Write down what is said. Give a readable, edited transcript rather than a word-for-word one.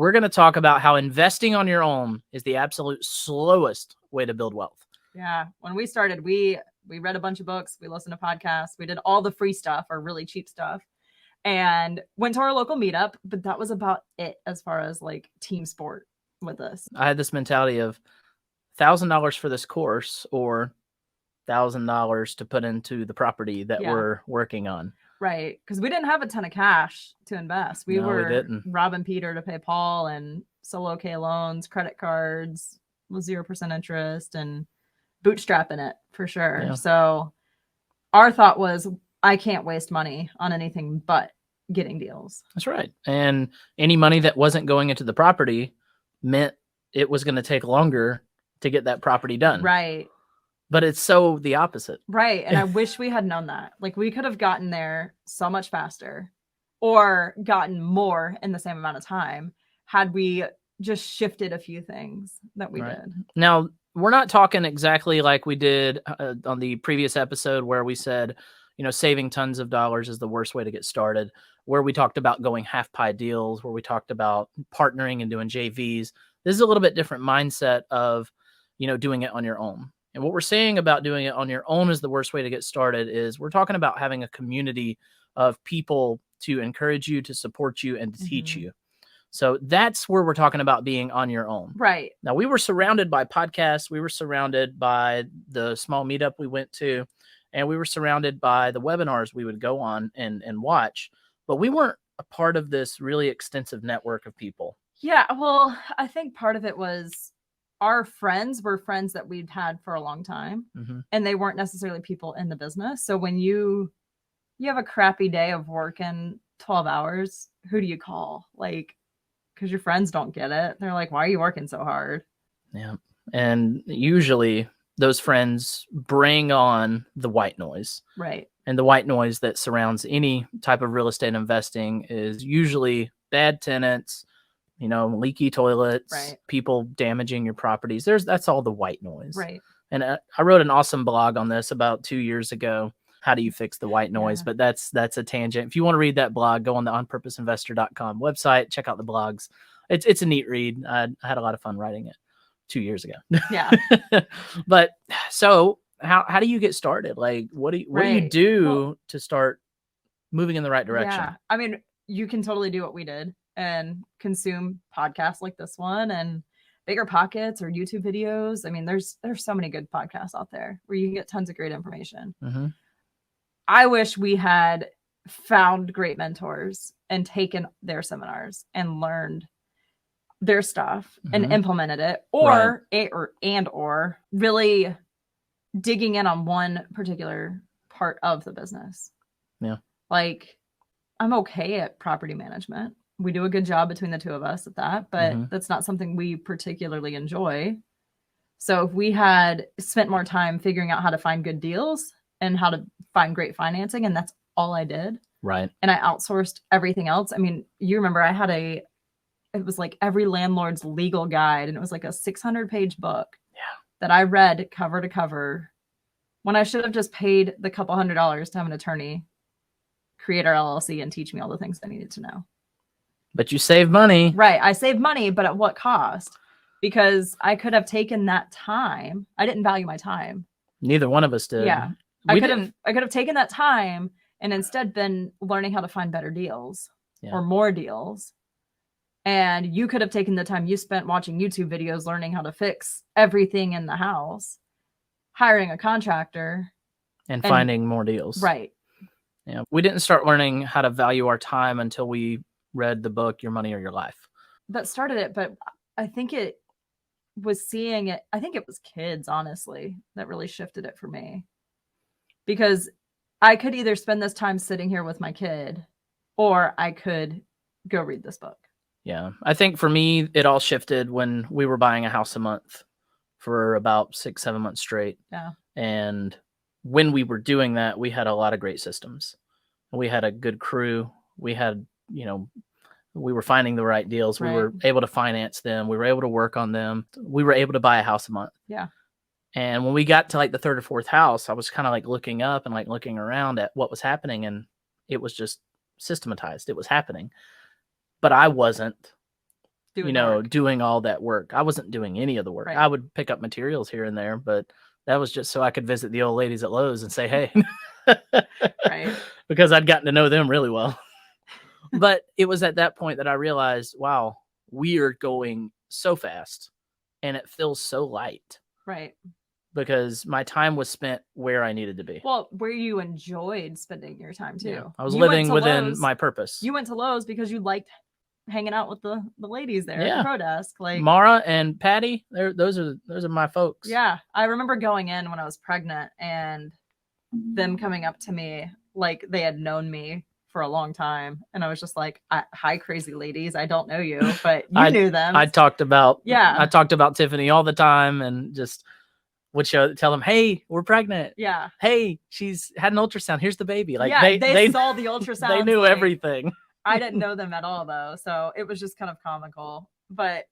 we're going to talk about how investing on your own is the absolute slowest way to build wealth. Yeah. When we started, we read a bunch of books, we listened to podcasts, we did all the free stuff or really cheap stuff, and went to our local meetup, but that was about it as far as like team sport with us. I had this mentality of $1,000 for this course or $1,000 to put into the property that we're working on. Right. Because we didn't have a ton of cash to invest. We were robbing Peter to pay Paul and solo K loans, credit cards with 0% interest and bootstrapping it for sure. Yeah. So our thought was, I can't waste money on anything but getting deals. That's right. And any money that wasn't going into the property meant it was going to take longer to get that property done. Right. But it's so the opposite. Right. And I wish we had known that. Like we could have gotten there so much faster or gotten more in the same amount of time had we just shifted a few things that we did. Now, we're not talking exactly like we did on the previous episode where we said, saving tons of dollars is the worst way to get started, where we talked about going half pie deals, where we talked about partnering and doing JVs. This is a little bit different mindset of, doing it on your own. And what we're saying about doing it on your own is the worst way to get started is we're talking about having a community of people to encourage you, to support you, and to teach you. So that's where we're talking about being on your own. Right. Now, we were surrounded by podcasts. We were surrounded by the small meetup we went to, and we were surrounded by the webinars we would go on and watch. But we weren't a part of this really extensive network of people. Yeah. Well, I think part of it was our friends were friends that we'd had for a long time, and they weren't necessarily people in the business. So when you have a crappy day of working 12 hours, who do you call? Like, because your friends don't get it. They're like, why are you working so hard? Yeah. And usually those friends bring on the white noise. Right. And the white noise that surrounds any type of real estate investing is usually bad tenants, leaky toilets, people damaging your properties. That's all the white noise. Right. And I wrote an awesome blog on this about 2 years ago. How do you fix the white noise? But that's a tangent. If you want to read that blog, go on the onpurposeinvestor.com website, check out the blogs. It's a neat read. I had a lot of fun writing it 2 years ago. Yeah. But so how do you get started? Like, what do you do to start moving in the right direction? Yeah. I mean, you can totally do what we did and consume podcasts like this one and Bigger Pockets or YouTube videos. I mean, there's so many good podcasts out there where you can get tons of great information. I wish we had found great mentors and taken their seminars and learned their stuff and implemented it, or really digging in on one particular part of the business. Yeah. Like, I'm okay at property management. We do a good job between the two of us at that, but that's not something we particularly enjoy. So if we had spent more time figuring out how to find good deals and how to find great financing, and that's all I did. Right. And I outsourced everything else. I mean, you remember I had it was like every landlord's legal guide, and it was like a 600-page book that I read cover to cover when I should have just paid the couple $100s to have an attorney create our LLC and teach me all the things I needed to know. But you save money. Right. I saved money, but at what cost? Because I could have taken that time. I didn't value my time. Neither one of us did. Yeah. I could have taken that time and instead been learning how to find better deals or more deals. And you could have taken the time you spent watching YouTube videos, learning how to fix everything in the house, hiring a contractor, and finding more deals. Right. Yeah. We didn't start learning how to value our time until we read the book, Your Money or Your Life. That started it, but I think it was seeing it. I think it was kids, honestly, that really shifted it for me. Because I could either spend this time sitting here with my kid or I could go read this book. Yeah. I think for me, it all shifted when we were buying a house a month for about 6-7 months straight. Yeah. And when we were doing that, we had a lot of great systems. We had a good crew. We had, we were finding the right deals. Right. We were able to finance them. We were able to work on them. We were able to buy a house a month. Yeah. And when we got to like the third or fourth house, I was kind of like looking up and like looking around at what was happening. And it was just systematized. It was happening. But I wasn't. doing all that work. I wasn't doing any of the work. Right. I would pick up materials here and there, but that was just so I could visit the old ladies at Lowe's and say, hey, Right. because I'd gotten to know them really well. But it was at that point that I realized, wow, we are going so fast and it feels so light. Right. Because my time was spent where I needed to be. Well, where you enjoyed spending your time too. Yeah. I was living within Lowe's, my purpose. You went to Lowe's because you liked hanging out with the ladies there at the pro desk. Like Mara and Patty, those are my folks. Yeah. I remember going in when I was pregnant and them coming up to me like they had known me for a long time, and I was just like, hi crazy ladies, I don't know you, but you knew them. I talked about Tiffany all the time and just would tell them, hey, we're pregnant. Yeah. Hey, she's had an ultrasound, here's the baby. Like they saw the ultrasound. They knew everything. I didn't know them at all though, so it was just kind of comical. But